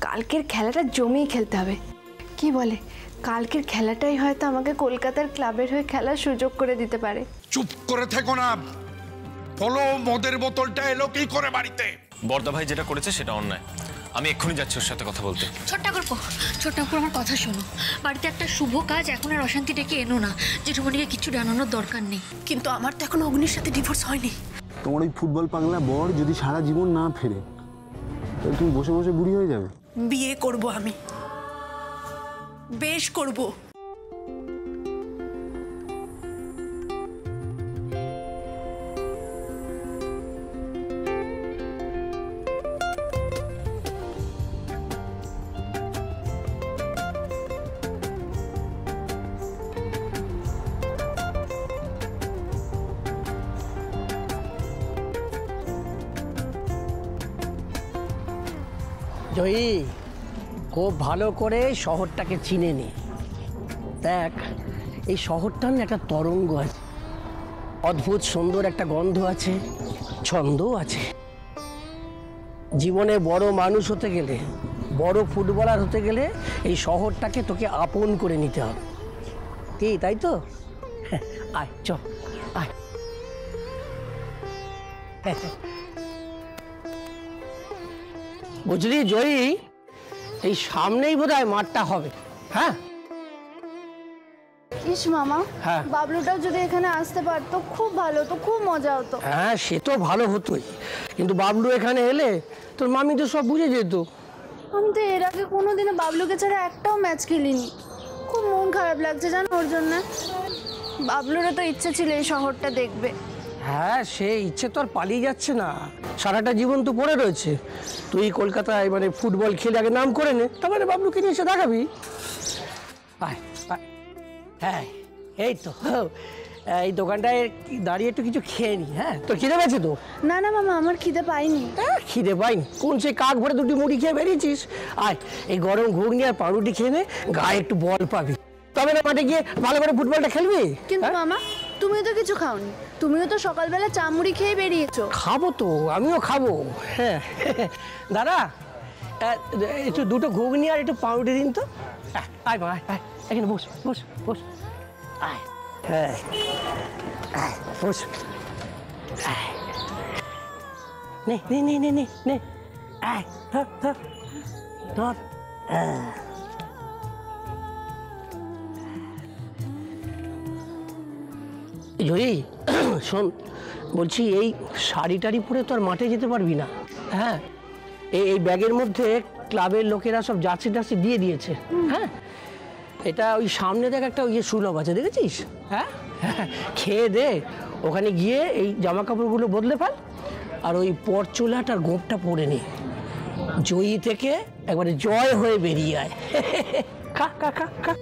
কালকের খেলাটা জমিয়ে খেলতে হবে। কি বলে, কালকের খেলাটাই হয়তো আমাকে কলকাতার ক্লাবের হয়ে খেলার সুযোগ করে দিতে পারে। চুপ করে থেকো না, বলো মদের বোতলটা এলো কি করে বাড়িতে? বর্দা ভাই যেটা করেছে সেটা অন্যায়, আমি এক্ষুনি যাচ্ছি ওর সাথে কথা বলতে। ছোট্ট আমার কথা শোনো, বাড়িতে একটা শুভ কাজ, এখন আর অশান্তি ডেকে এনো না। জেঠুমনিকে কিছু জানানোর দরকার নেই। কিন্তু আমার তো এখন অগ্নির সাথে ডিভোর্স হয়নি। তোমার ওই ফুটবল পাগলা বর যদি সারা জীবন না ফেরে, তাহলে তুমি বসে বসে বুড়ি হয়ে যাবে। বিয়ে করব আমি, বেশ করব। জয়ী, খুব ভালো করে শহরটাকে চিনে নি। দেখ, এই শহরটার না একটা তরঙ্গ আছে, অদ্ভুত সুন্দর একটা গন্ধ আছে, ছন্দও আছে। জীবনে বড় মানুষ হতে গেলে, বড় ফুটবলার হতে গেলে এই শহরটাকে তোকে আপন করে নিতে হবে। কি তাই তো? আয় চ, আয়। বুঝলি জয়ী, এই সামনেই বোধহয় মাঠটা হবে। হ্যাঁ ইস মামা, হ্যাঁ। বাবলুটাও যদি এখানে আসতে পারতো খুব ভালো হতো, খুব মজা হতো। হ্যাঁ, সে তো ভালো হতোই, কিন্তু বাবলু এখানে এলে তোর মামি তো সব বুঝে যেত। আমি তো এর আগে কোনোদিনও বাবলুকে ছাড়া একটাও ম্যাচ খেলিনি। খুব মন খারাপ লাগছে জানো ওর জন্য। বাবলুরও তো ইচ্ছে ছিল এই শহরটা দেখবে। হ্যাঁ, সে ইচ্ছে তো আর পালিয়ে যাচ্ছে না, সারাটা জীবন তো পড়ে রয়েছে। তুই কলকাতায় মানে ফুটবল খেলে আগে নাম করে নে, তারপরে বাবলুকে নিয়ে এসে দেখাবি। আয় আয়। হ্যাঁ, এই তো এই দোকানটায় দাঁড়িয়ে একটু কিছু খেয়ে নি। হ্যাঁ, তোর খিদে পেয়েছে তো? না না মামা, আমার খিদে পাইনি। খিদে পাইনি? কোন সে কাক ভরে দুটি মুড়ি খেয়ে বেরিয়েছিস? আয়, এই গরম ঘুগনি আর পাউরুটি খেয়ে নে, গায়ে একটু বল পাবি, তবে না মাঠে গিয়ে ভালো করে ফুটবলটা খেলবি। কিন্তু মামা, তুমিও তো কিছু খাওনি, তুমিও তো সকালবেলা চা মুড়ি খেয়ে বেরিয়েছো। খাবো তো, আমিও খাবো। হ্যাঁ দাদা, একটু দুটো ঘুগনি আর একটু পাউরুটি দিন তো। আয় আয় আয়, এখানে বস বস বস। আয়, হ্যাঁ আয় বস। নে নে নে নে নে নে, আয় ধর ধর ধর। জয়ী, শোন বলছি, এই শাড়ি টাড়ি পরে তো আর মাঠে যেতে পারবি না। হ্যাঁ, এই ব্যাগের মধ্যে ক্লাবের লোকেরা সব জার্সি টার্সি দিয়ে দিয়েছে। হ্যাঁ, এটা ওই সামনে দেখ একটা ইয়ে সুলভ আছে, দেখেছিস? হ্যাঁ, খেয়ে দে, ওখানে গিয়ে এই জামা কাপড়গুলো বদলে ফেল, আর ওই পরচুলাটার গোপটা পরে নে। জয়ী থেকে একবারে জয় হয়ে বেরিয়ে আয়। খা খা খা খা।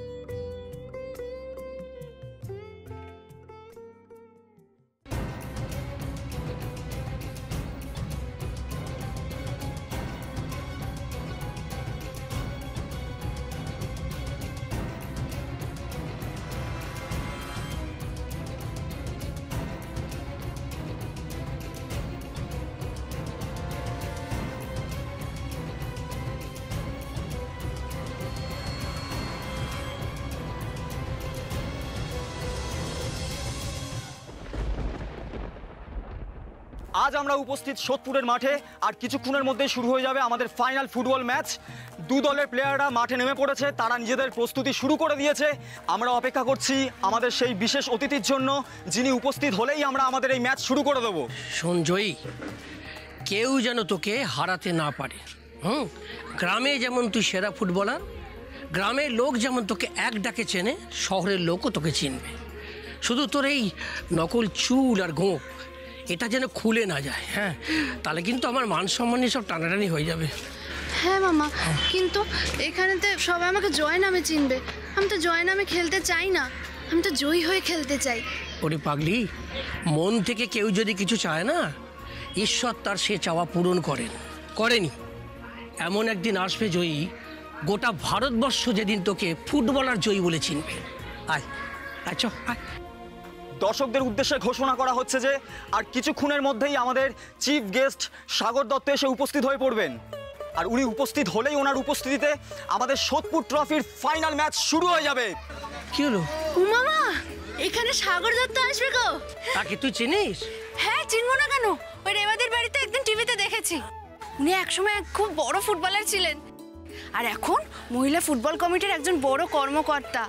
আজ আমরা উপস্থিত সোদপুরের মাঠে, আর কিছুক্ষণের মধ্যেই শুরু হয়ে যাবে আমাদের ফাইনাল ফুটবল ম্যাচ। দু দলের প্লেয়াররা মাঠে নেমে পড়েছে, তারা নিজেদের প্রস্তুতি শুরু করে দিয়েছে। আমরা অপেক্ষা করছি আমাদের সেই বিশেষ অতিথির জন্য, যিনি উপস্থিত হলেই আমরা আমাদের এই ম্যাচ শুরু করে দেবো। শোন জয়ী, কেউ যেন তোকে হারাতে না পারে। গ্রামে যেমন তুই সেরা ফুটবলার, গ্রামের লোক যেমন তোকে এক ডাকে চেনে, শহরের লোকও তোকে চিনবে। শুধু তোর এই নকল চুল আর গোঁপ এটা যেন খুলে না যায়। হ্যাঁ, তাহলে কিন্তু আমার মান সম্মানী সব টানাটানি হয়ে যাবে। হ্যাঁ মামা, কিন্তু এখানেতে সবাই আমাকে জয় নামে চিনবে। আমি তো জয় নামে খেলতে চাই না, আমি তো জয়ী হয়ে খেলতে চাই। ওরে পাগলি, মন থেকে কেউ যদি কিছু চায় না, ঈশ্বর তার সে চাওয়া পূরণ করেনি। এমন একদিন আসবে জয়ী, গোটা ভারতবর্ষ যেদিন তোকে ফুটবলার জয়ী বলে চিনবে। আয় আয়, চল আয়। দর্শকদের উদ্দেশ্যে ঘোষণা করা হচ্ছে যে আর কিছুক্ষণের মধ্যেই আমাদের চিফ গেস্ট সাগর দত্ত এসে উপস্থিত হয়ে পড়বেন। আর উনি উপস্থিত হলেই ওনার উপস্থিতিতে আমাদের সোদপুর ট্রফির ফাইনাল ম্যাচ শুরু হয়ে যাবে। কি হলো? মামা এখানে সাগর দত্ত আসবে গো। তাকে তুই চিনিস? হ্যাঁ চিনবো না কেন, ওই রেবাদের বাড়িতে একদিন টিভিতে দেখেছি। উনি একসময় খুব বড় ফুটবলার ছিলেন, আর এখন মহিলা ফুটবল কমিটির একজন বড় কর্মকর্তা।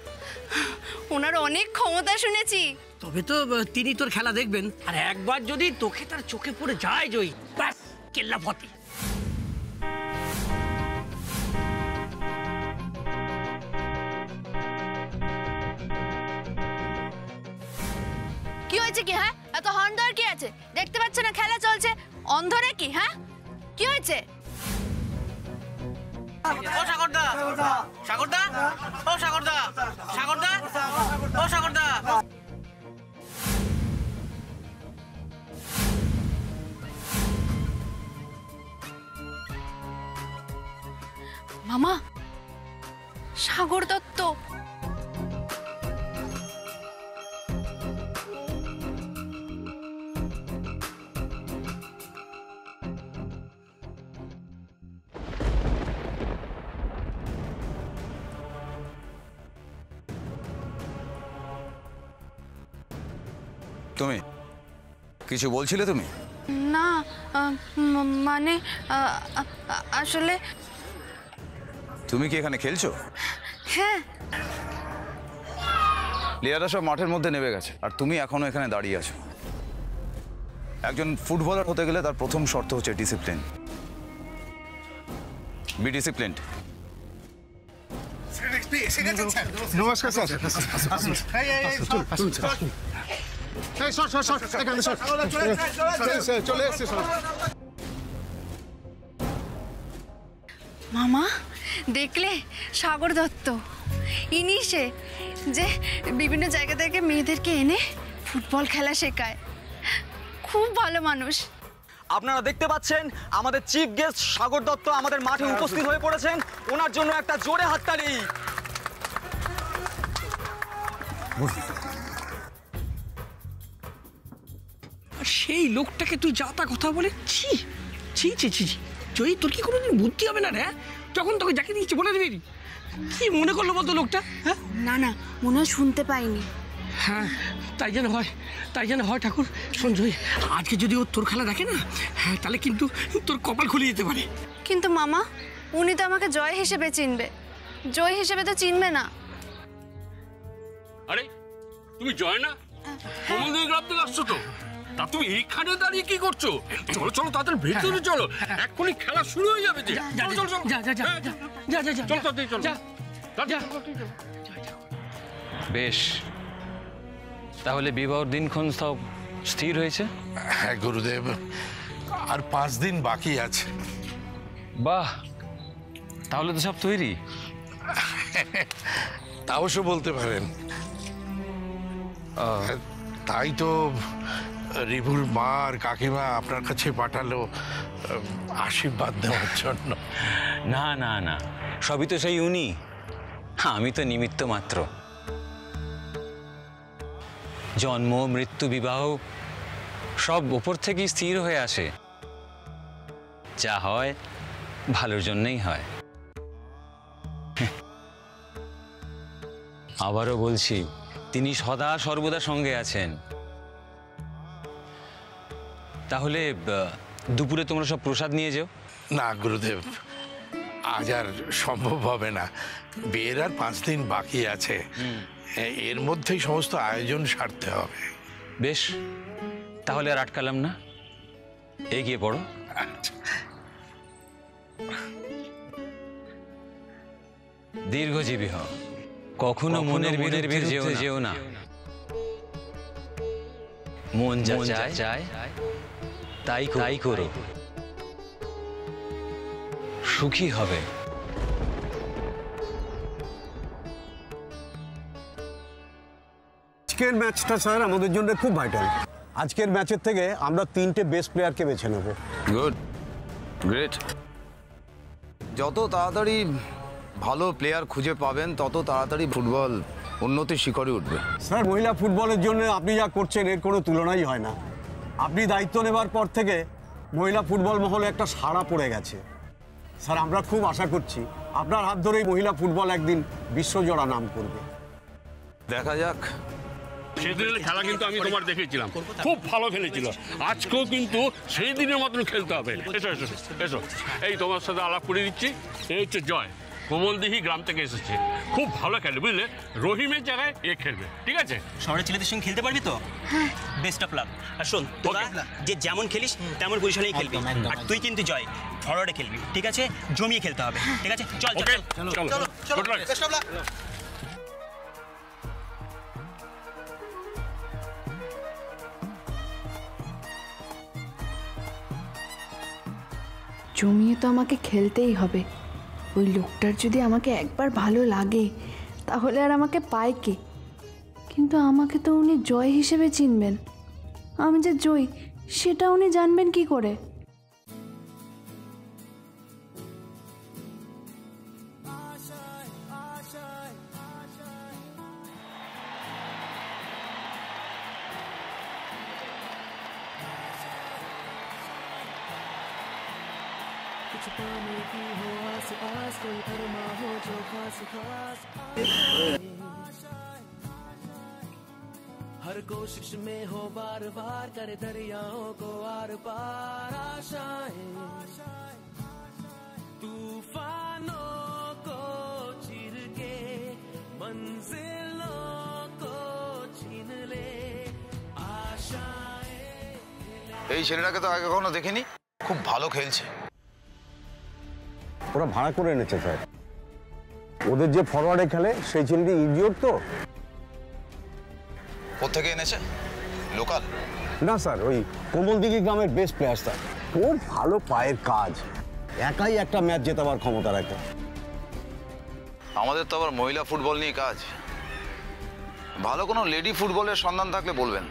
ওনার অনেক ক্ষমতা শুনেছি। তবে তো তিনি তোর খেলা দেখবেন, আর একবার যদি তোকে তার চোখে পড়ে যায় জয়ী, ব্যাস কেল্লা ফতে। কি হয়েছে কি? হ্যাঁ এত হর্ন দেওয়ার কি আছে? দেখতে পাচ্ছ না খেলা চলছে? অন্ধ নাকি? হ্যাঁ কি হয়েছে? ও সাগরদা, সাগরদা, ও সাগরদা, সাগরদা, ও সাগরদা। মামা, সাগর দত্ত। তুমি কিছু বলছিলে? তুমি না মানে আসলে তুমি কি এখানে খেলছো? হ্যাঁ। প্লেয়াররা সব মাঠের মধ্যে নেমে গেছে আর তুমি এখনো এখানে দাঁড়িয়ে আছো। একজন ফুটবলার হতে গেলে তার প্রথম শর্ত হচ্ছে ডিসিপ্লিন। Be disciplined. নমস্কার স্যার। চলে এসছে। মামা দেখলে, সাগর দত্ত ইনি সে যে বিভিন্ন জায়গা থেকে মেয়েদেরকে এনে ফুটবল খেলা শেখায়। খুব ভালো মানুষ। আপনারা দেখতে পাচ্ছেন আমাদের চিফ গেস্ট সাগর দত্ত আমাদের মাঠে উপস্থিত হয়ে পড়েছেন। ওনার জন্য একটা জোরে হাততালি। সেই লোকটাকে তুই যা তা কথা বলে ছি ছি ছি ছি। জয়ী, তোর কি কোনোদিন বুদ্ধি হবে না রে? যখন তোকে যাকে দিয়েছি বলে দিবি। কি মনে করলো বলতো লোকটা? হ্যাঁ না না, মনে হয় শুনতে পাইনি। হ্যাঁ, তাই যেন হয়, তাই যেন হয়। ঠাকুর শোন জয়ী, আজকে যদি ও তোর খেলা দেখে না, হ্যাঁ তাহলে কিন্তু তোর কপাল খুলে যেতে পারে। কিন্তু মামা, উনি তো আমাকে জয় হিসেবে চিনবে, জয় হিসেবে তো চিনবে না। আরে তুমি জয় না? কমলদের গ্রাম থেকে আসছো তো? তা তুমি এইখানে দাঁড়িয়ে কি করছো? চলো চলো তাদের ভেতরে চলো, এক্ষুনি খেলা শুরু হয়ে যাবে। চলো চলো চলো, যা যা যা যা যা যা চলো তাড়াতাড়ি চলো। যা যা। বেশ, তাহলে বিবাহর দিনক্ষণ সব স্থির হয়েছে? হ্যাঁ গুরুদেব, আর 5 দিন বাকি আছে। বাহ, তাহলে তো সব তৈরি। তা অবশ্য বলতে পারেন। তাই তো রিভুর মা আর কাকিমা আপনার কাছে পাঠালো আশীর্বাদ দেওয়ার জন্য। না না না, সবই তো সেই উনি, আমি তো নিমিত্ত মাত্র। জন্ম, মৃত্যু, বিবাহ সব উপর থেকেই স্থির হয়ে আসে। যা হয় ভালোর জন্যই হয়। আবারও বলছি, তিনি সদা সর্বদা সঙ্গে আছেন। তাহলে দুপুরে তোমরা সব প্রসাদ নিয়ে যাও। না গুরুদেব, আজ আর সম্ভব হবে না। বিয়ের আর 5 দিন বাকি আছে, এর মধ্যেই সমস্ত আয়োজন সারতে হবে। বেশ, তাহলে আর আটকালাম না, এগিয়ে পড়ো। দীর্ঘজীবী হও, কখনো মনের বিরুদ্ধে যেও না। মন যা চায় তাই করো, সুখী হবে। আজকের ম্যাচটা স্যার আমাদের জন্য খুব ভাইটাল। আজকের ম্যাচের থেকে আমরা 3টে বেস্ট প্লেয়ারকে বেছে নেব। Good, great. যত তাড়াতাড়ি ভালো প্লেয়ার খুঁজে পাবেন তত তাড়াতাড়ি ফুটবল উন্নতির শিখরে উঠবে। স্যার, মহিলা ফুটবলের জন্য আপনি যা করছেন এর কোনো তুলনাই হয় না। আপনি দায়িত্ব নেবার পর থেকে মহিলা ফুটবল মহলে একটা সাড়া পড়ে গেছে। স্যার আমরা খুব আশা করছি আপনার হাত ধরেই মহিলা ফুটবল একদিন বিশ্বজোড়া নাম করবে। দেখা যাক। সেদিনের খেলা কিন্তু আমি তোমার দেখেছিলাম, খুব ভালো খেলেছিল। আজকেও কিন্তু সেই দিনের মতন খেলতে হবে। এসো এসো এসো, এই তোমার সাথে আলাপ করে দিচ্ছি। এই হচ্ছে জয়, কোমলদিহি গ্রাম থেকে এসেছে, খুব ভালো খেলে বুঝলে। রহিমের জায়গায় এ খেলবে, ঠিক আছে? শহরের ছেলেদের সঙ্গে খেলতে পারবি তো? Best of luck. আর শোন, তোরা যে যেমন খেলিস তেমন পজিশনেই খেলবি। আর তুই কিন্তু জয় ফরওয়ার্ডে খেলবি, ঠিক আছে? জমিয়ে খেলতে হবে, ঠিক আছে? চল চল চলো চলো, বেস্ট অফ লাক। জমিয়ে তো আমাকে খেলতেই হবে। ওই লোকটার যদি আমাকে একবার ভালো লাগে তাহলে আর আমাকে পায় কে? কিন্তু আমাকে তো উনি জয় হিসেবে চিনবেন, আমি যে জয় সেটা উনি জানবেন কি করে? हर कोशिश में हो बार बार करे दरियाओं को आर पार आशाएं, तूफानों को चीर के मंजिलों को छीन ले आशाएं। এই ছেলেটাকে তো আগে কখনো দেখিনি, খুব ভালো খেলছে। ওরা ভাড়া করে এনেছে স্যার। ওদের যে ফরওয়ার্ডে খেলে সেই ছেলেটি ইডিয়ট তো। কোত্থেকে এনেছে? লোকাল? না স্যার, ওই কোমলদিঘি গ্রামের বেস্ট প্লেয়ার স্যার। ওর ভালো পায়ের কাজ, একাই একটা ম্যাচ জেতাবার ক্ষমতা রাখে। আমাদের তো আবার মহিলা ফুটবল নিয়ে কাজ। ভালো কোনো লেডি ফুটবলের সন্ধান থাকলে বলবেন।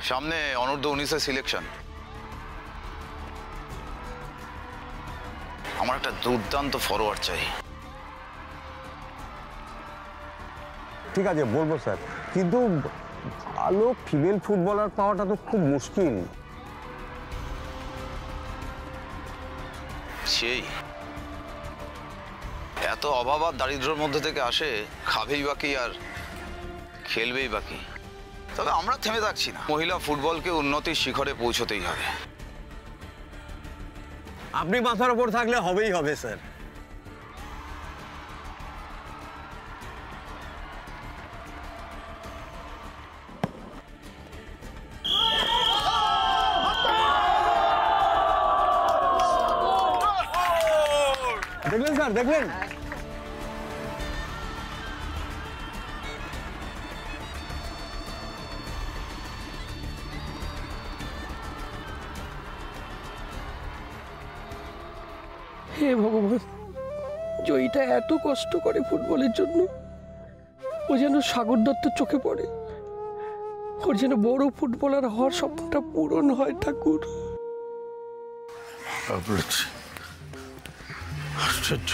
সামনে অনূর্ধ্ব-19 সিলেকশন। আমার একটা দুর্দান্ত ফরওয়ার্ড চাই। ঠিক আছে বলবো স্যার, কিন্তু ভালো ফিমেল ফুটবলার পাওয়াটা তো খুব মুশকিল। সেই এত অভাব আর দারিদ্র্যের মধ্যে থেকে আসে, খাবেই বাকি আর খেলবেই বাকি। তবে আমরা থেমে থাকছি না, মহিলা ফুটবলকে উন্নতির শিখরে পৌঁছতেই হবে। আপনি মাথার উপর থাকলে হবেই হবে স্যার। দেখলেন স্যার, দেখলেন? হে ভগবান, জয়ীটা এত কষ্ট করে ফুটবলের জন্য, ও যেন সাগর দত্তর চোখে পড়ে। ওর যেন বড় ফুটবলার হওয়ার স্বপ্নটা পূরণ হয় ঠাকুর। আশ্চর্য,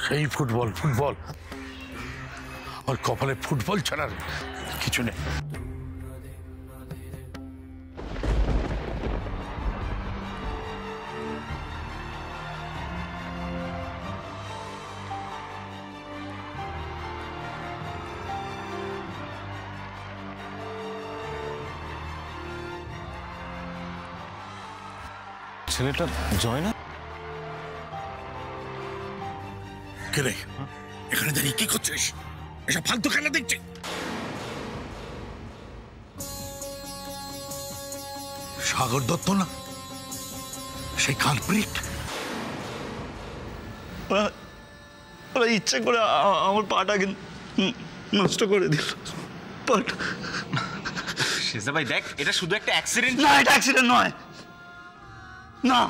সেই ফুটবল ফুটবল ওর কপালে ফুটবল ছাড়ার কিছু নেই। ছেলেটা জয় না? কে রে, এখানে দাঁড়িয়ে কি করছিস? এসব ফালতু খেলা দেখছি। সাগর দত্ত না, সেই কালপ্রিট। ওরা ইচ্ছে করে আমার পাটাকে নষ্ট করে দিল। শেষদা ভাই দেখ, এটা শুধু একটা অ্যাক্সিডেন্ট না, এটা অ্যাক্সিডেন্ট নয়। না,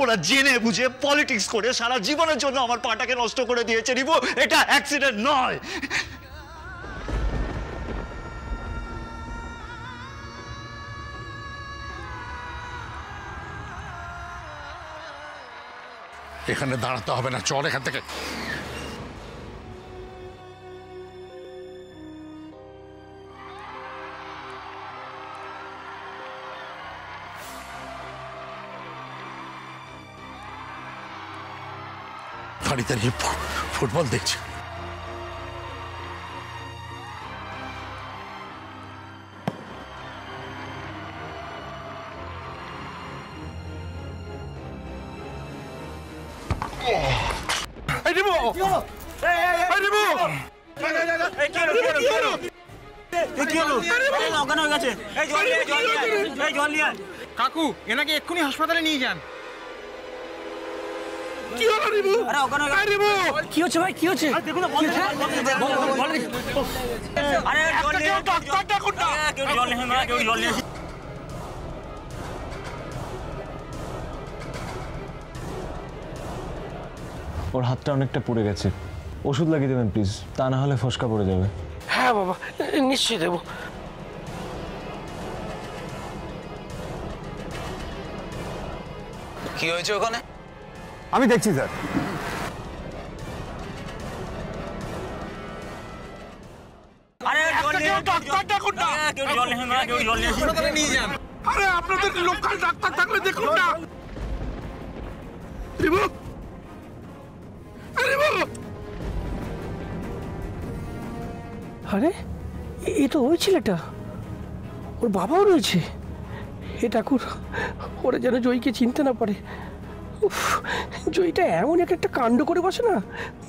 ওরা জেনে বুঝে পলিটিক্স করে সারা জীবনের জন্য আমার পাটাকে নষ্ট করে দিয়েছে রিবু। এটা অ্যাক্সিডেন্ট নয়। এখানে দাঁড়াতে হবে না, চল এখান থেকে। দাঁড়িয়ে দাঁড়িয়ে ফুটবল দেখছে। কাকু এনাকে এক্ষুনি হাসপাতালে নিয়ে যান। কি হচ্ছে ভাই, কি হচ্ছে? ওর হাতটা অনেকটা পুড়ে গেছে, ওষুধ লাগিয়ে দেবেন প্লিজ, তা না হলে ফসকা পড়ে যাবে। হ্যাঁ বাবা, নিশ্চয়ই দেবো। কি হয়েছে ওখানে? আমি দেখছি স্যার। আরে আপনাদের লোকাল ডাক্তার থাকলে দেখুন না। আরে এ তো ওই ছেলেটা, ওর বাবাও রয়েছে। এ ঠাকুর, ওরা যেন জয়ীকে চিনতে না পারে। উফ, জয়ীটা এমন একটা কাণ্ড করে বসে না,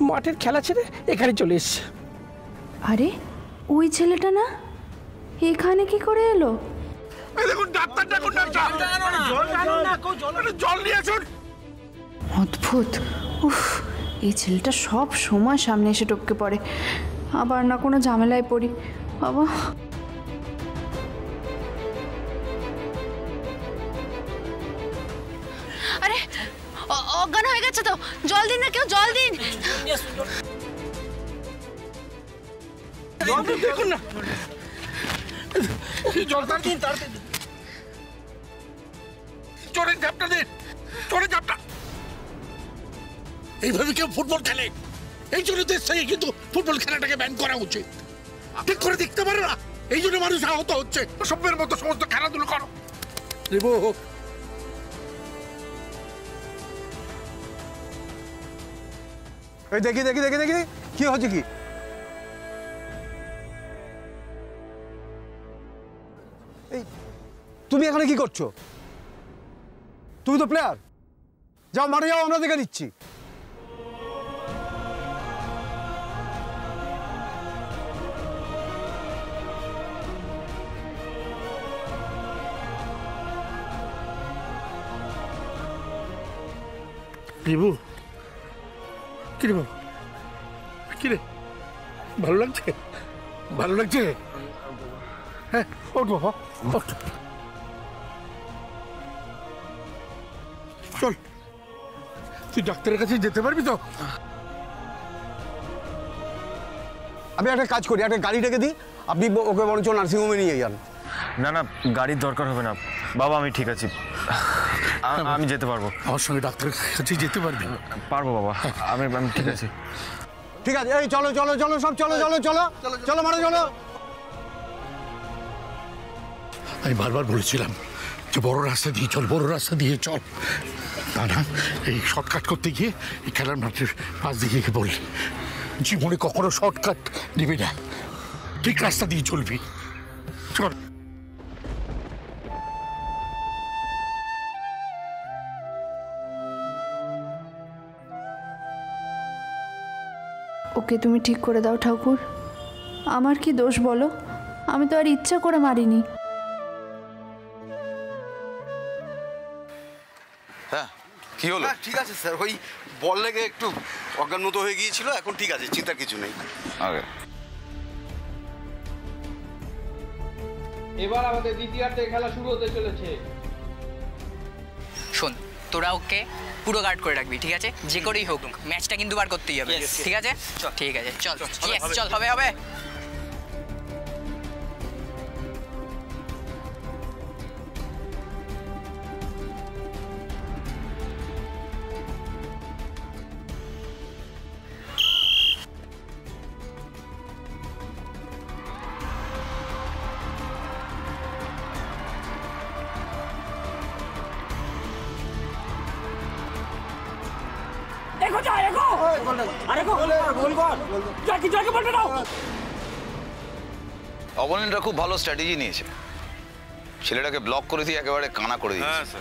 মাঠের খেলা ছেড়ে এখানে চলে এসছে। আরে ওই ছেলেটা না, এখানে কি করে এলো? দেখুন ডাক্তার ডাকুন, জল নিয়ে আসুন। অদ্ভুত। উফ, এই ছেলেটা সব সময় সামনে এসে টপকে পড়ে। আবার না কোনো ঝামেলায় পড়ি বাবা। আরে অজ্ঞান হয়ে গেছে তো, জল দিন না কেউ, জল দিন। দেখুন না, জলটা দিন, চোরের ঝাপটা দিন, চোরের ঝাপটা। এইভাবে কেউ ফুটবল খেলে? এই জন্য দেশ থেকে কিন্তু ফুটবল খেলাটাকে ব্যান করা উচিত। ঠিক করে দেখতে পারে না, এই জন্য মানুষ আহত হচ্ছে। সভ্যের মতো সমস্ত খেলাধুলো করো। দেখি দেখি দেখি দেখি কি হচ্ছে কি? এই তুমি এখানে কি করছো? তুমি তো প্লেয়ার, যাও মাঠে যাও, আমরা দেখে নিচ্ছি। রিবু, কি রে বাবা, কি রে, ভালো লাগছে? ভালো লাগছে? হ্যাঁ, ওঠ বাবা, ওঠ। চল, তুই ডাক্তারের কাছে যেতে পারবি তো? আমি একটা কাজ করি, একটা গাড়ি ডেকে দিই, আপনি ওকে বরঞ্চ নার্সিংহোমে নিয়ে যান। না না, গাড়ির দরকার হবে না বাবা, আমি ঠিক আছি, আমি যেতে পারবো। আমার সঙ্গে ডাক্তারের কাছে যেতে পারবি? পারবো বাবা, আমি ঠিক আছি। ঠিক আছে, এই চলো চলো চলো সব, চলো চলো চলো চলো মাঠে চলো। আমি বারবার বলেছিলাম যে বড় রাস্তা দিয়ে চল, বড় রাস্তা দিয়ে চল। তা না, এই শর্টকাট করতে গিয়ে এই খেলার মাঠের পাশ দিয়ে গিয়ে বলি, জীবনে কখনো শর্টকাট নিবি না, ঠিক রাস্তা দিয়ে চলবি। চল। ওকে তুমি ঠিক করে দাও ঠাকুর। আমার কি দোষ বলো? আমি তো আর ইচ্ছা করে মারিনি। হ্যাঁ, কি হলো? ঠিক আছে স্যার, ওই বল লেগে একটু অজ্ঞান মতো হয়ে গিয়েছিল, এখন ঠিক আছে, চিন্তার কিছু নেই। এবার আমাদের দ্বিতীয়ার্ধের খেলা শুরু হতে চলেছে। শোন, তোরা ওকে পুরো গার্ড করে রাখবি, ঠিক আছে? যে করেই হোক ম্যাচটা কিন্তু বার করতেই হবে, ঠিক আছে? ঠিক আছে, চল চল, হবে হবে। অপোনেন্টরা খুব ভালো স্ট্র্যাটেজি নিয়েছে, ছেলেটাকে ব্লক করে দিয়ে একেবারে কানা করে দিয়েছে।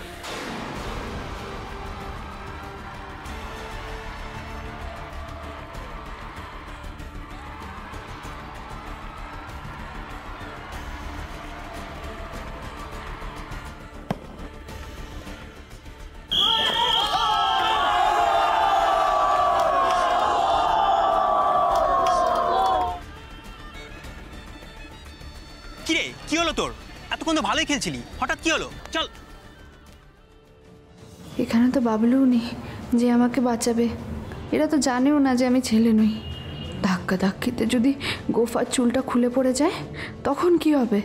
কিরে কি হলো তোর? এতক্ষণ তো ভালোই খেলছিলি, হঠাৎ কি হলো? চল। এখানে তো বাবলুও নেই যে আমাকে বাঁচাবে। এরা তো জানেও না যে আমি ছেলে নই। ধাক্কা ধাক্কিতে যদি গোফার চুলটা খুলে পড়ে যায় তখন কি হবে?